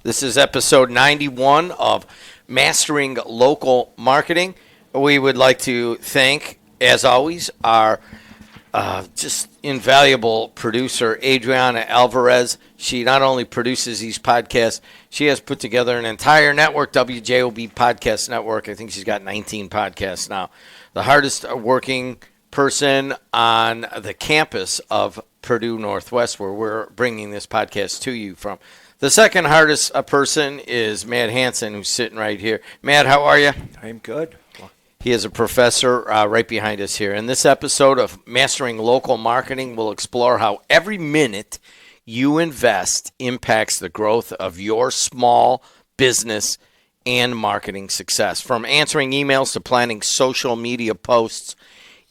This is episode 91 of Mastering Local Marketing. We would like to thank, as always, our just invaluable producer, Adriana Alvarez. She not only produces these podcasts, she has put together an entire network, WJOB Podcast Network. I think she's got 19 podcasts now. The hardest working person on the campus of Purdue Northwest, where we're bringing this podcast to you from. The second hardest person is Matt Hansen, who's sitting right here. Matt, how are you? I'm good. He is a professor right behind us here. In this episode of Mastering Local Marketing, we'll explore how every minute you invest impacts the growth of your small business and marketing success. From answering emails to planning social media posts,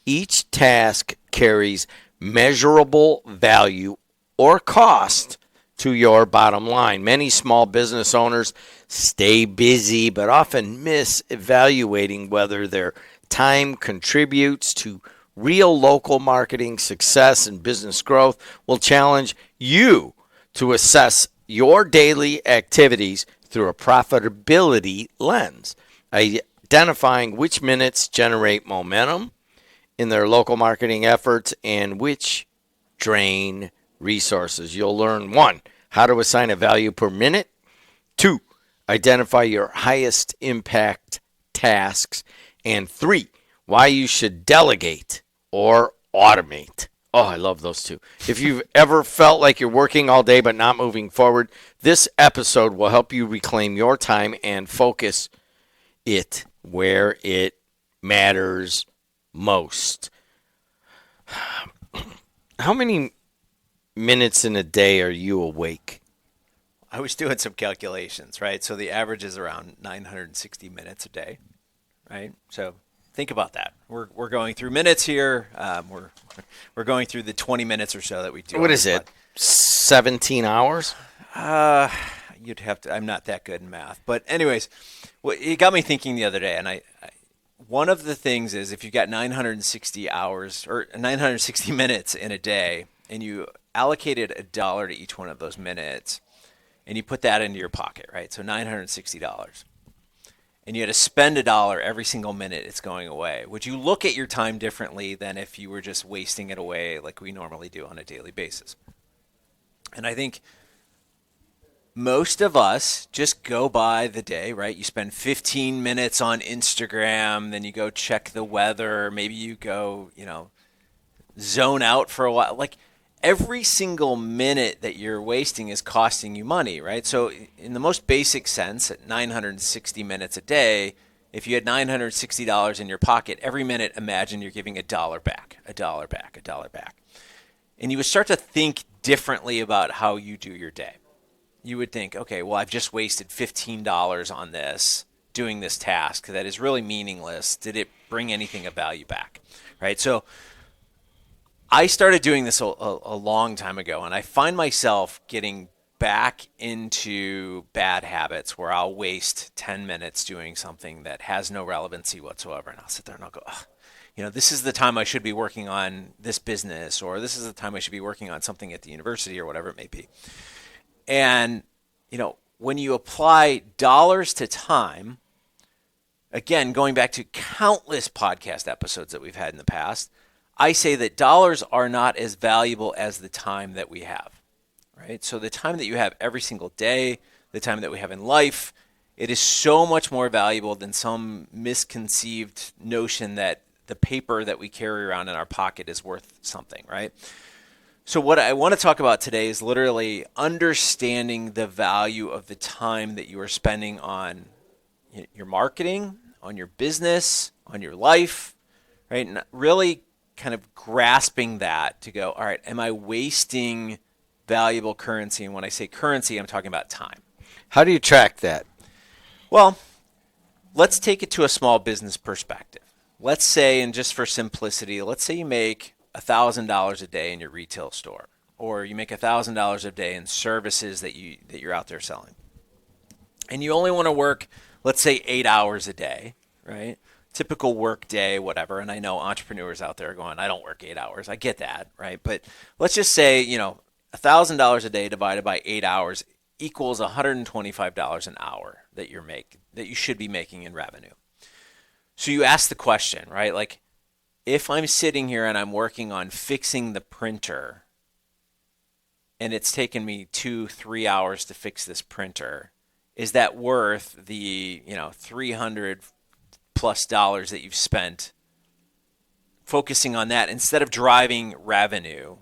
each task carries measurable value or cost to your bottom line. Many small business owners stay busy but often miss evaluating whether their time contributes to real local marketing success and business growth. We'll challenge you to assess your daily activities through a profitability lens, identifying which minutes generate momentum in their local marketing efforts and which drain resources. You'll learn 1, how to assign a value per minute. 2, identify your highest impact tasks. And 3, why you should delegate or automate. Oh, I love those 2. If you've ever felt like you're working all day but not moving forward, this episode will help you reclaim your time and focus it where it matters most. How many minutes in a day are you awake? I was doing some calculations, right? So the average is around 960 minutes a day, right? So think about that. We're going through minutes here. We're going through the 20 minutes or so that we do. What is it? 17 hours? You'd have to. I'm not that good in math, but anyways, it got me thinking the other day, and one of the things is if you've got 960 hours or 960 minutes in a day, and you allocated $1 to each one of those minutes, and you put that into your pocket, right? So $960. And you had to spend $1 every single minute it's going away. Would you look at your time differently than if you were just wasting it away like we normally do on a daily basis? And I think most of us just go by the day, right? You spend 15 minutes on Instagram, then you go check the weather, maybe you go, zone out for a while. Like, every single minute that you're wasting is costing you money, right? So in the most basic sense, at 960 minutes a day, if you had $960 in your pocket, every minute, imagine you're giving $1 back, $1 back, $1 back. And you would start to think differently about how you do your day. You would think, okay, well, I've just wasted $15 on this, doing this task that is really meaningless. Did it bring anything of value back, right? So I started doing this a long time ago, and I find myself getting back into bad habits where I'll waste 10 minutes doing something that has no relevancy whatsoever, and I'll sit there and I'll go, this is the time I should be working on this business, or this is the time I should be working on something at the university, or whatever it may be. And, when you apply dollars to time, again, going back to countless podcast episodes that we've had in the past, I say that dollars are not as valuable as the time that we have, right? So the time that you have every single day, the time that we have in life, it is so much more valuable than some misconceived notion that the paper that we carry around in our pocket is worth something, right? So what I want to talk about today is literally understanding the value of the time that you are spending on your marketing, on your business, on your life, right? And really kind of grasping that to go, all right, am I wasting valuable currency? And when I say currency, I'm talking about time. How do you track that? Well, let's take it to a small business perspective. Let's say, and just for simplicity, let's say you make $1,000 a day in your retail store, or you make $1,000 a day in services that you're out there selling. And you only want to work, let's say, 8 hours a day, right? Typical work day, whatever. And I know entrepreneurs out there are going, I don't work 8 hours. I get that, right? But let's just say, $1,000 a day divided by 8 hours equals $125 an hour that you should be making in revenue. So you ask the question, right? Like, if I'm sitting here and I'm working on fixing the printer and it's taken me 2-3 hours to fix this printer, is that worth the, $300+ that you've spent focusing on that instead of driving revenue,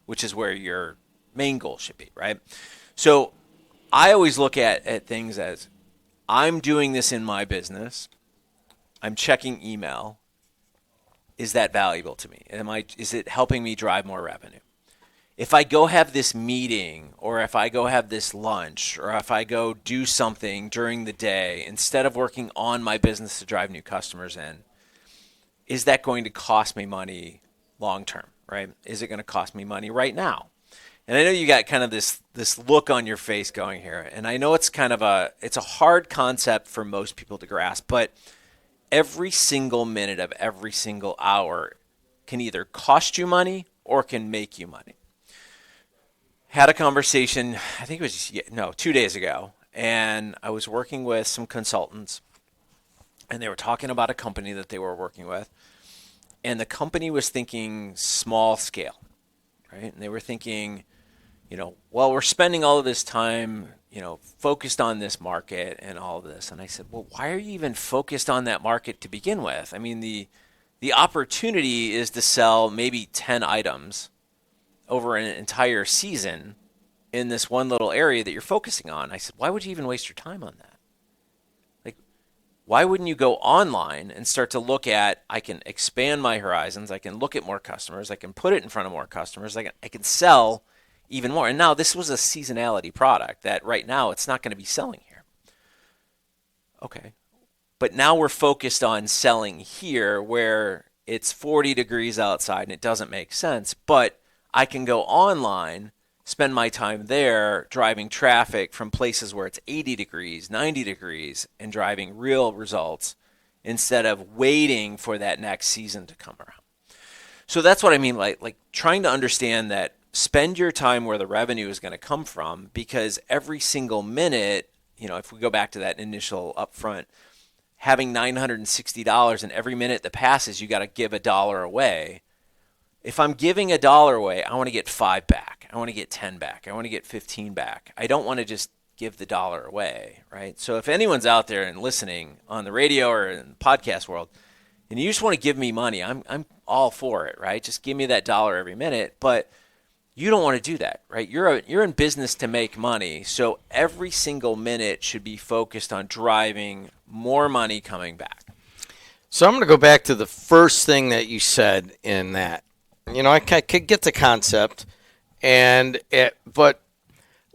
which is where your main goal should be, right? So I always look at things as, I'm doing this in my business. I'm checking email. Is that valuable to me? Is it helping me drive more revenue? If I go have this meeting, or if I go have this lunch, or if I go do something during the day instead of working on my business to drive new customers in, is that going to cost me money long term, right? Is it going to cost me money right now? And I know you got kind of this look on your face going here, and I know it's a hard concept for most people to grasp, but every single minute of every single hour can either cost you money or can make you money. Had a conversation, I think it was 2 days ago, and I was working with some consultants, and they were talking about a company that they were working with, and the company was thinking small scale, right? And they were thinking, well, we're spending all of this time, focused on this market and all of this. And I said, well, why are you even focused on that market to begin with? I mean, the opportunity is to sell maybe 10 items over an entire season in this one little area that you're focusing on. I said, why would you even waste your time on that? Like, why wouldn't you go online and start to look at, I can expand my horizons, I can look at more customers, I can put it in front of more customers, I can sell even more. And now this was a seasonality product that right now it's not going to be selling here. Okay. But now we're focused on selling here where it's 40 degrees outside and it doesn't make sense, but I can go online, spend my time there driving traffic from places where it's 80 degrees, 90 degrees, and driving real results instead of waiting for that next season to come around. So that's what I mean, like trying to understand that spend your time where the revenue is going to come from, because every single minute, if we go back to that initial upfront, having $960 and every minute that passes, you got to give $1 away. If I'm giving $1 away, I want to get 5 back. I want to get 10 back. I want to get 15 back. I don't want to just give the $1 away, right? So if anyone's out there and listening on the radio or in the podcast world, and you just want to give me money, I'm all for it, right? Just give me that $1 every minute. But you don't want to do that, right? You're in business to make money, so every single minute should be focused on driving more money coming back. So I'm going to go back to the first thing that you said in that. I could get the concept, but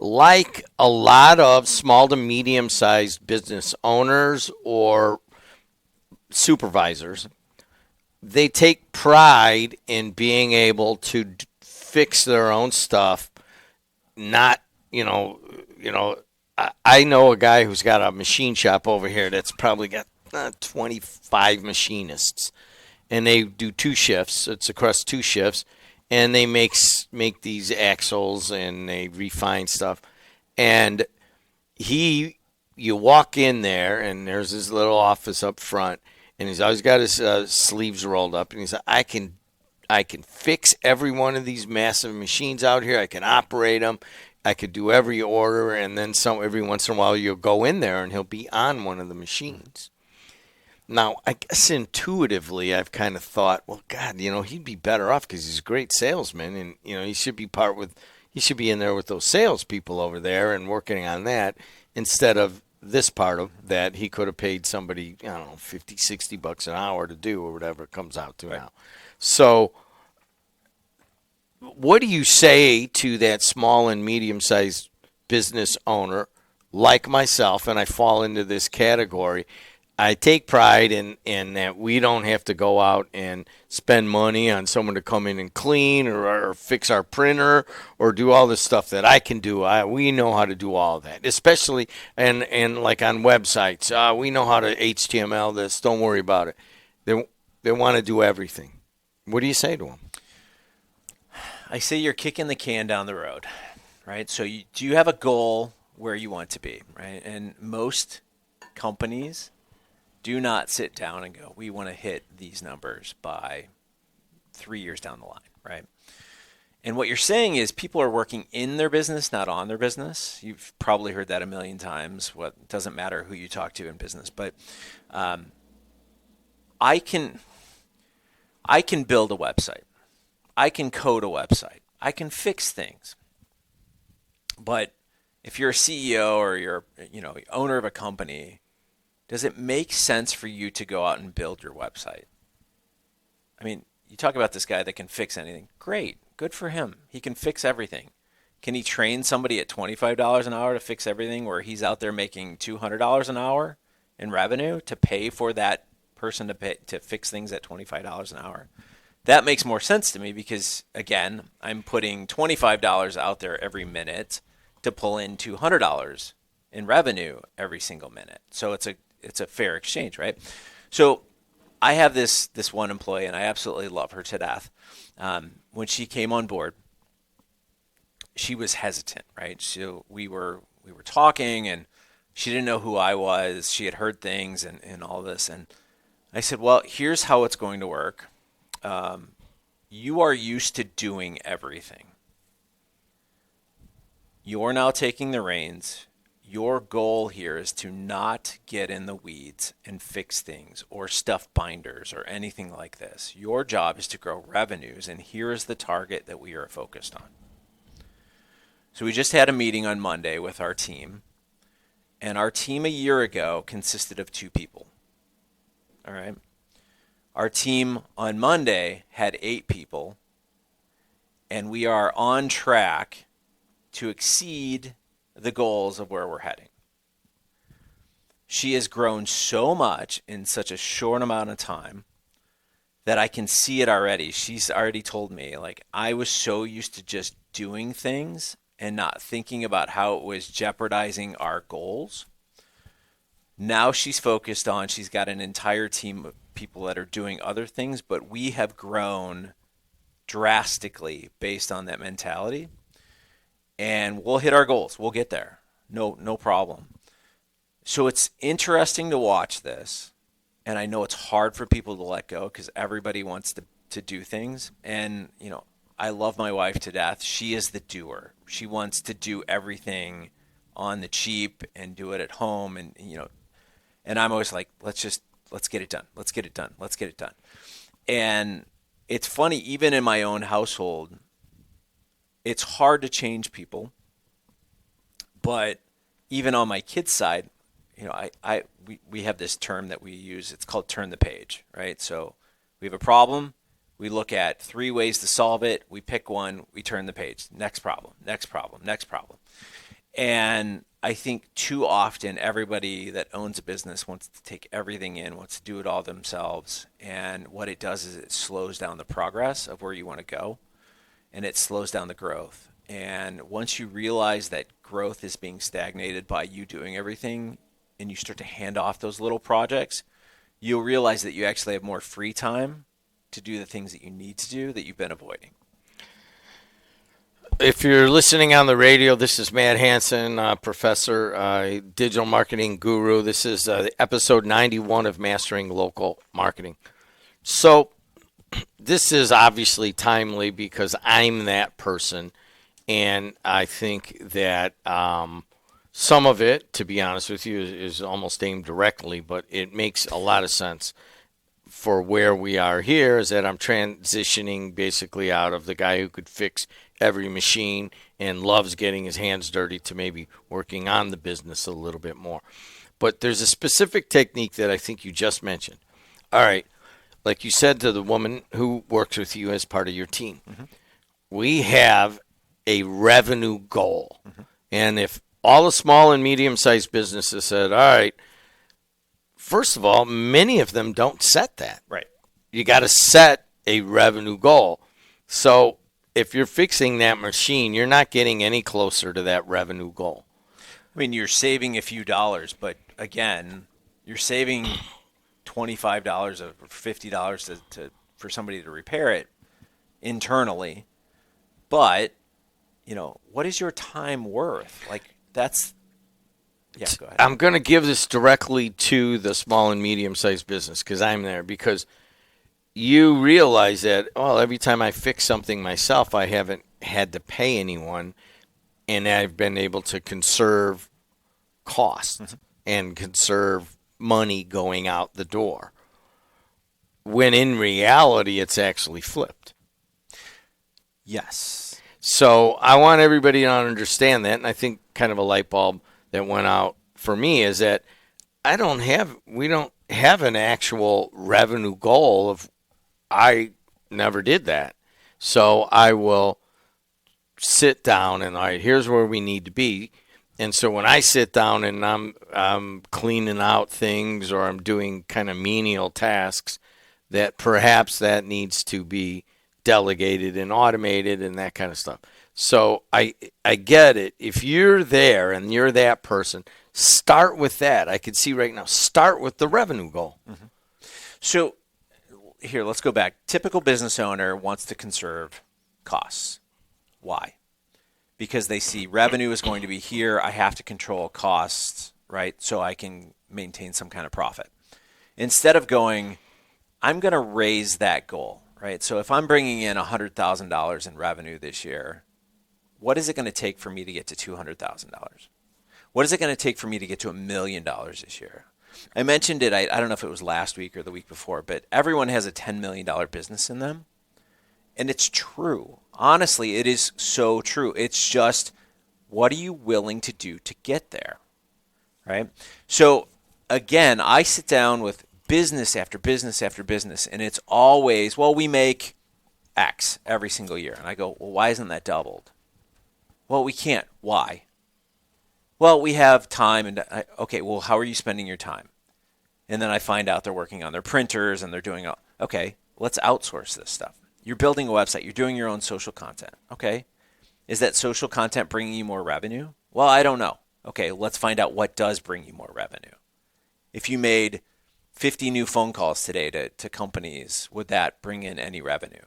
like a lot of small to medium-sized business owners or supervisors, they take pride in being able to fix their own stuff. Not, I know a guy who's got a machine shop over here that's probably got 25 machinists, and they do 2 shifts. It's across 2 shifts, and they make these axles and they refine stuff. And you walk in there, and there's this little office up front, and he's always got his sleeves rolled up, and he said, I can fix every one of these massive machines out here. I can operate them. I could do every order, and then every once in a while you'll go in there and he'll be on one of the machines. Now, I guess intuitively I've kind of thought, well, God, he'd be better off because he's a great salesman, and he should be in there with those salespeople over there and working on that instead of this part of that he could have paid somebody, I don't know, $50, $60 an hour to do or whatever it comes out to now. So what do you say to that small and medium-sized business owner like myself, and I fall into this category? I take pride in that we don't have to go out and spend money on someone to come in and clean or fix our printer or do all this stuff that I can do. We know how to do all of that, especially and like on websites. We know how to HTML this. Don't worry about it. They want to do everything. What do you say to them? I say you're kicking the can down the road, right? So do you have a goal? where you want to be, right? And most companies do not sit down and go, we want to hit these numbers by 3 years down the line, right? And what you're saying is people are working in their business, not on their business. You've probably heard that a million times. What doesn't matter who you talk to in business, but I can build a website. I can code a website. I can fix things. But if you're a CEO or you're, owner of a company, does it make sense for you to go out and build your website? I mean, you talk about this guy that can fix anything. Great. Good for him. He can fix everything. Can he train somebody at $25 an hour to fix everything where he's out there making $200 an hour in revenue to pay for that person to fix things at $25 an hour? That makes more sense to me because, again, I'm putting $25 out there every minute to pull in $200 in revenue every single minute. So it's a fair exchange, right? So I have this one employee, and I absolutely love her to death. When she came on board, she was hesitant, right? So we were talking, and she didn't know who I was. She had heard things and all this, and I said, well, here's how it's going to work. You are used to doing everything. You're now taking the reins. Your goal here is to not get in the weeds and fix things or stuff binders or anything like this. Your job is to grow revenues, and here is the target that we are focused on. So we just had a meeting on Monday with our team, and our team a year ago consisted of 2 people. All right. Our team on Monday had 8 people, and we are on track to exceed the goals of where we're heading. She has grown so much in such a short amount of time that I can see it already. She's already told me, like, I was so used to just doing things and not thinking about how it was jeopardizing our goals. Now she's focused on, she's got an entire team of people that are doing other things, but we have grown drastically based on that mentality. And we'll hit our goals. We'll get there. No problem. So it's interesting to watch this. And I know it's hard for people to let go because everybody wants to do things. And, I love my wife to death. She is the doer. She wants to do everything on the cheap and do it at home. And I'm always like, let's get it done. Let's get it done. Let's get it done. And it's funny, even in my own household, it's hard to change people. But even on my kids' side, we have this term that we use. It's called turn the page, right? So we have a problem. We look at 3 ways to solve it. We pick one. We turn the page. Next problem, next problem, next problem. And I think too often everybody that owns a business wants to take everything in, wants to do it all themselves. And what it does is it slows down the progress of where you want to go, and it slows down the growth. And once you realize that growth is being stagnated by you doing everything, and you start to hand off those little projects, you'll realize that you actually have more free time to do the things that you need to do that you've been avoiding. If you're listening on the radio, this is Matt Hansen, professor, digital marketing guru. This is episode 91 of Mastering Local Marketing. So this is obviously timely because I'm that person, and I think that some of it, to be honest with you, is almost aimed directly, but it makes a lot of sense for where we are here, is that I'm transitioning basically out of the guy who could fix every machine and loves getting his hands dirty to maybe working on the business a little bit more. But there's a specific technique that I think you just mentioned. All right, like you said to the woman who works with you as part of your team, we have a revenue goal. And if all the small and medium-sized businesses said, all right, first of all, many of them don't set that. Right. You got to set a revenue goal. So if you're fixing that machine, you're not getting any closer to that revenue goal. I mean, you're saving a few dollars, but again, you're saving $25 or $50 for somebody to repair it internally. But, what is your time worth? Like, that's Yeah, go ahead. I'm going to give this directly to the small and medium-sized business because I'm there. Because you realize that, well, every time I fix something myself, I haven't had to pay anyone, and I've been able to conserve costs and conserve money going out the door. When in reality, it's actually flipped. Yes. So I want everybody to understand that, and I think kind of a light bulb that went out for me is that we don't have an actual revenue goal of, I never did that. So I will sit down and, all right, here's where we need to be. And so when I sit down and I'm cleaning out things or I'm doing kind of menial tasks, that perhaps that needs to be delegated and automated and that kind of stuff. So I get it. If you're there and you're that person, start with that. I can see right now, start with the revenue goal. Mm-hmm. So here, let's go back. Typical business owner wants to conserve costs. Why? Because they see revenue is going to be here. I have to control costs, right? So I can maintain some kind of profit. Instead of going, I'm going to raise that goal, right? So if I'm bringing in $100,000 in revenue this year, what is it going to take for me to get to $200,000? What is it going to take for me to get to $1 million this year? I mentioned it, I don't know if it was last week or the week before, but everyone has a $10 million business in them. And it's true. Honestly, it is so true. It's just, what are you willing to do to get there, right? So again, I sit down with business after business after business, and it's always, well, we make X every single year. And I go, well, why isn't that doubled? Well, we can't. Why? Well, we have time. And okay, well, how are you spending your time? And then I find out they're working on their printers and they're doing, okay, let's outsource this stuff. You're building a website. You're doing your own social content. Okay. Is that social content bringing you more revenue? Well, I don't know. Okay, let's find out what does bring you more revenue. If you made 50 new phone calls today to companies, would that bring in any revenue?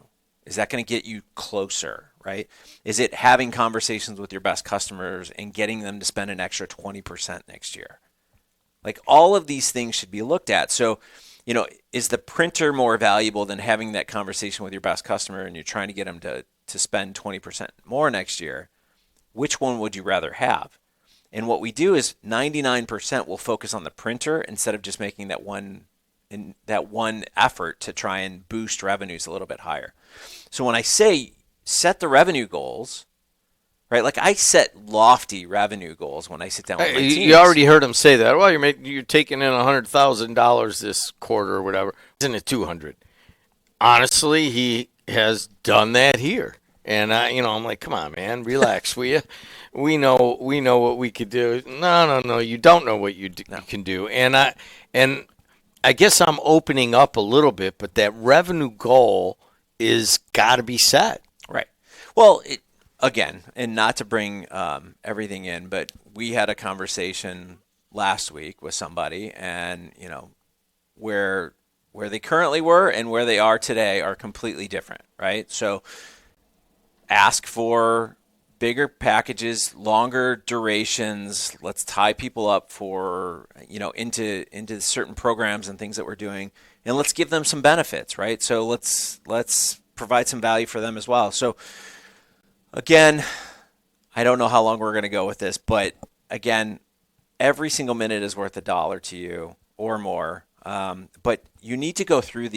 Is that going to get you closer, right? Is it having conversations with your best customers and getting them to spend an extra 20% next year? Like, all of these things should be looked at. So, is the printer more valuable than having that conversation with your best customer and you're trying to get them to spend 20% more next year? Which one would you rather have? And what we do is 99% will focus on the printer instead of just making that one effort to try and boost revenues a little bit higher. So when I say set the revenue goals, right? Like, I set lofty revenue goals when I sit down with my teams. You already heard him say that. Well, you're taking in $100,000 this quarter or whatever. Isn't it $200,000? Honestly, he has done that here. And I'm like, come on, man, relax, will you? We know what we could do. No, you don't know what you can do. And I guess I'm opening up a little bit, but that revenue goal is got to be set. Right. Well, again, and not to bring everything in, but we had a conversation last week with somebody, and where they currently were and where they are today are completely different, right? So ask for bigger packages, longer durations. Let's tie people up for, into certain programs and things that we're doing, and let's give them some benefits, right? So let's provide some value for them as well. So again, I don't know how long we're going to go with this, but again, every single minute is worth $1 to you or more. But you need to go through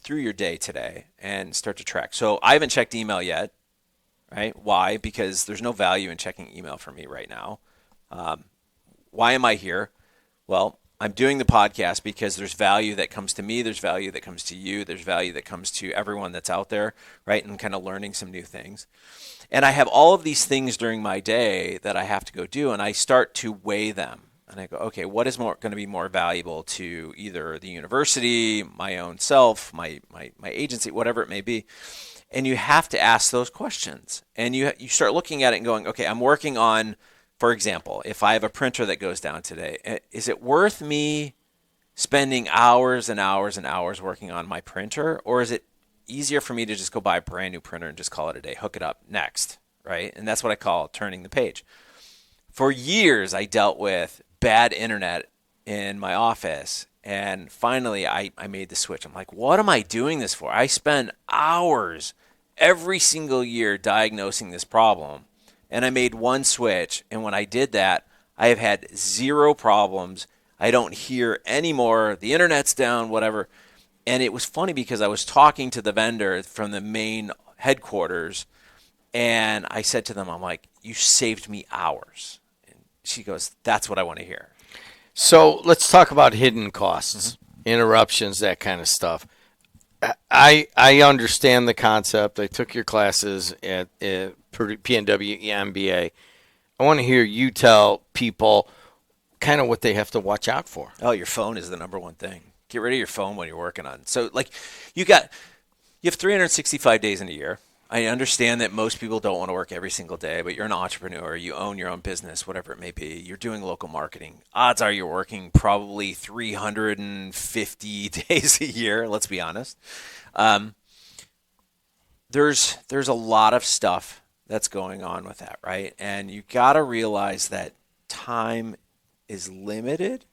your day today and start to track. So I haven't checked email yet. Right? Why? Because there's no value in checking email for me right now. Why am I here? Well, I'm doing the podcast because there's value that comes to me. There's value that comes to you. There's value that comes to everyone that's out there, right? And kind of learning some new things. And I have all of these things during my day that I have to go do, and I start to weigh them. And I go, okay, what is going to be more valuable to either the university, my own self, my agency, whatever it may be. And you have to ask those questions. And you start looking at it and going, okay, I'm working on, for example, if I have a printer that goes down today, is it worth me spending hours and hours and hours working on my printer? Or is it easier for me to just go buy a brand new printer and just call it a day, hook it up, next, right? And that's what I call turning the page. For years, I dealt with bad internet in my office. And finally, I made the switch. I'm like, what am I doing this for? I spend hours every single year diagnosing this problem. And I made one switch. And when I did that, I have had zero problems. I don't hear anymore. The internet's down, whatever. And it was funny because I was talking to the vendor from the main headquarters. And I said to them, I'm like, you saved me hours. And she goes, that's what I want to hear. So let's talk about hidden costs, interruptions, that kind of stuff. I understand the concept. I took your classes at PNW MBA. I want to hear you tell people kind of what they have to watch out for. Oh, your phone is the number one thing. Get rid of your phone when you're working on. So like you have 365 days in a year. I understand that most people don't want to work every single day, but you're an entrepreneur, you own your own business, whatever it may be. You're doing local marketing. Odds are you're working probably 350 days a year, let's be honest. There's a lot of stuff that's going on with that, right? And you got to realize that time is limited.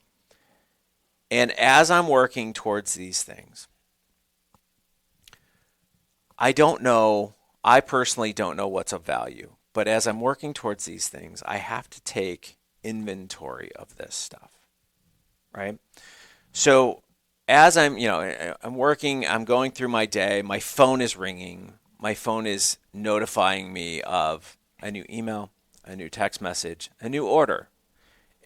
And as I'm working towards these things, I personally don't know what's of value, but as I'm working towards these things, I have to take inventory of this stuff, right? So as I'm working, I'm going through my day, my phone is ringing, my phone is notifying me of a new email, a new text message, a new order,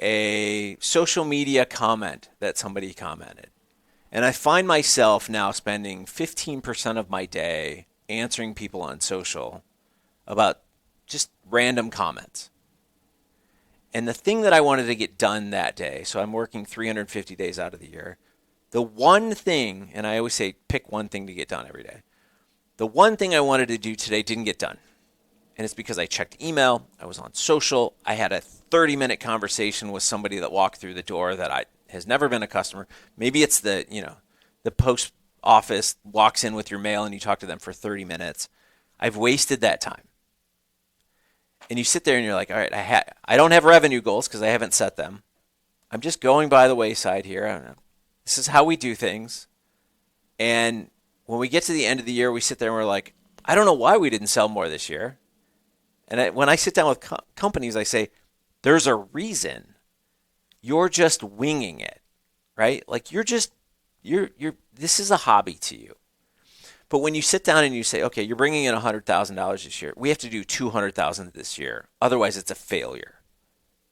a social media comment that somebody commented. And I find myself now spending 15% of my day answering people on social about just random comments. And the thing that I wanted to get done that day, so I'm working 350 days out of the year, the one thing, and I always say pick one thing to get done every day. The one thing I wanted to do today didn't get done. And it's because I checked email, I was on social, I had a 30-minute conversation with somebody that walked through the door that has never been a customer. Maybe it's the post office walks in with your mail and you talk to them for 30 minutes. I've wasted that time. And you sit there and you're like, all right, I don't have revenue goals because I haven't set them. I'm just going by the wayside here. I don't know. This is how we do things. And when we get to the end of the year, we sit there and we're like, I don't know why we didn't sell more this year. And when I sit down with companies, I say, there's a reason. You're just winging it, right? Like this is a hobby to you. But when you sit down and you say, okay, you're bringing in $100,000 this year. We have to do $200,000 this year. Otherwise, it's a failure.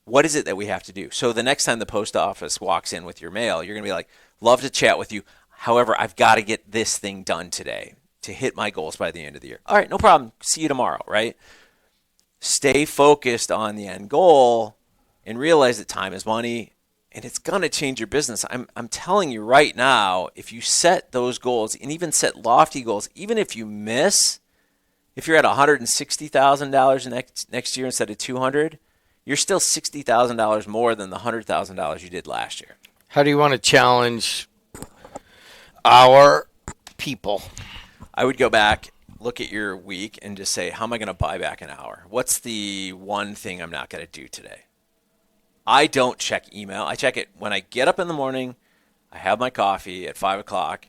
What is it that we have to do? So the next time the post office walks in with your mail, you're going to be like, love to chat with you. However, I've got to get this thing done today to hit my goals by the end of the year. All right, no problem. See you tomorrow, right? Stay focused on the end goal and realize that time is money. And it's going to change your business. I'm telling you right now, if you set those goals and even set lofty goals, even if you miss, if you're at $160,000 next year instead of $200,000, you're still $60,000 more than the $100,000 you did last year. How do you want to challenge our people? I would go back, look at your week, and just say, how am I going to buy back an hour? What's the one thing I'm not going to do today? I don't check email. I check it when I get up in the morning. I have my coffee at 5 o'clock,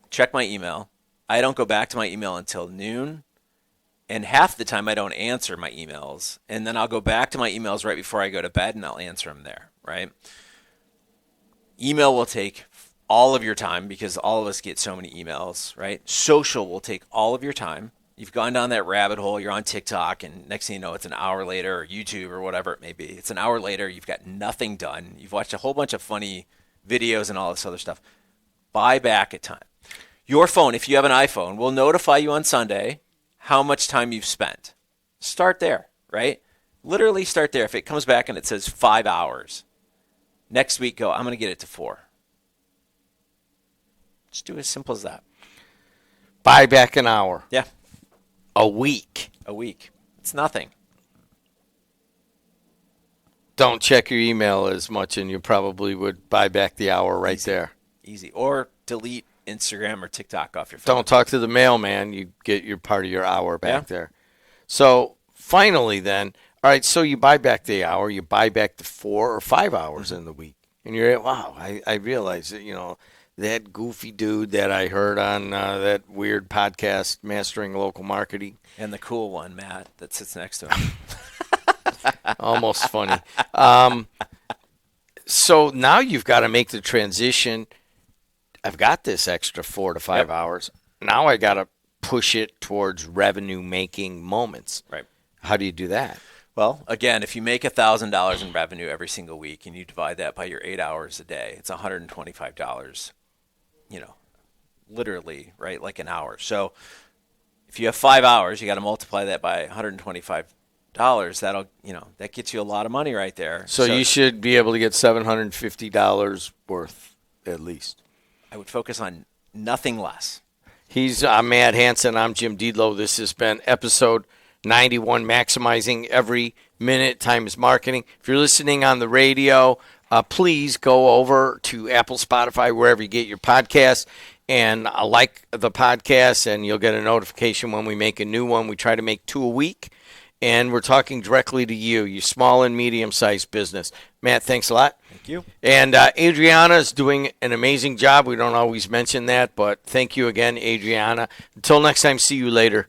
check my email. I don't go back to my email until noon. And half the time I don't answer my emails. And then I'll go back to my emails right before I go to bed and I'll answer them there, right? Email will take all of your time because all of us get so many emails, right? Social will take all of your time. You've gone down that rabbit hole, you're on TikTok, and next thing you know, it's an hour later, or YouTube, or whatever it may be. It's an hour later, you've got nothing done. You've watched a whole bunch of funny videos and all this other stuff. Buy back at time. Your phone, if you have an iPhone, will notify you on Sunday how much time you've spent. Start there, right? Literally start there. If it comes back and it says 5 hours, next week go, I'm going to get it to 4. Just do it as simple as that. Buy back an hour. Yeah. A week. It's nothing. Don't check your email as much, and you probably would buy back the hour right there. Easy. Or delete Instagram or TikTok off your phone. Don't talk to the mailman. You get your part of your hour back there. So finally then, All right, so you buy back the hour, you buy back the 4 or 5 hours in the week, and you're at, wow, I realize that, that goofy dude that I heard on that weird podcast, Mastering Local Marketing. And the cool one, Matt, that sits next to him. Almost funny. So now you've got to make the transition. I've got this extra 4 to 5 hours. Now I got to push it towards revenue-making moments. Right. How do you do that? Well, again, if you make $1,000 in revenue every single week and you divide that by your 8 hours a day, it's $125, literally, right, like an hour. So if you have 5 hours, you got to multiply that by $125. That'll, that gets you a lot of money right there. So you should be able to get $750 worth at least. I would focus on nothing less. He's Matt Hansen. I'm Jim Deedlow. This has been episode 91, Maximizing Every Minute Times Marketing. If you're listening on the radio, please go over to Apple, Spotify, wherever you get your podcasts, and like the podcast, and you'll get a notification when we make a new one. We try to make 2 a week, and we're talking directly to you small and medium-sized business. Matt, thanks a lot. Thank you. And Adriana is doing an amazing job. We don't always mention that, but thank you again, Adriana. Until next time, see you later.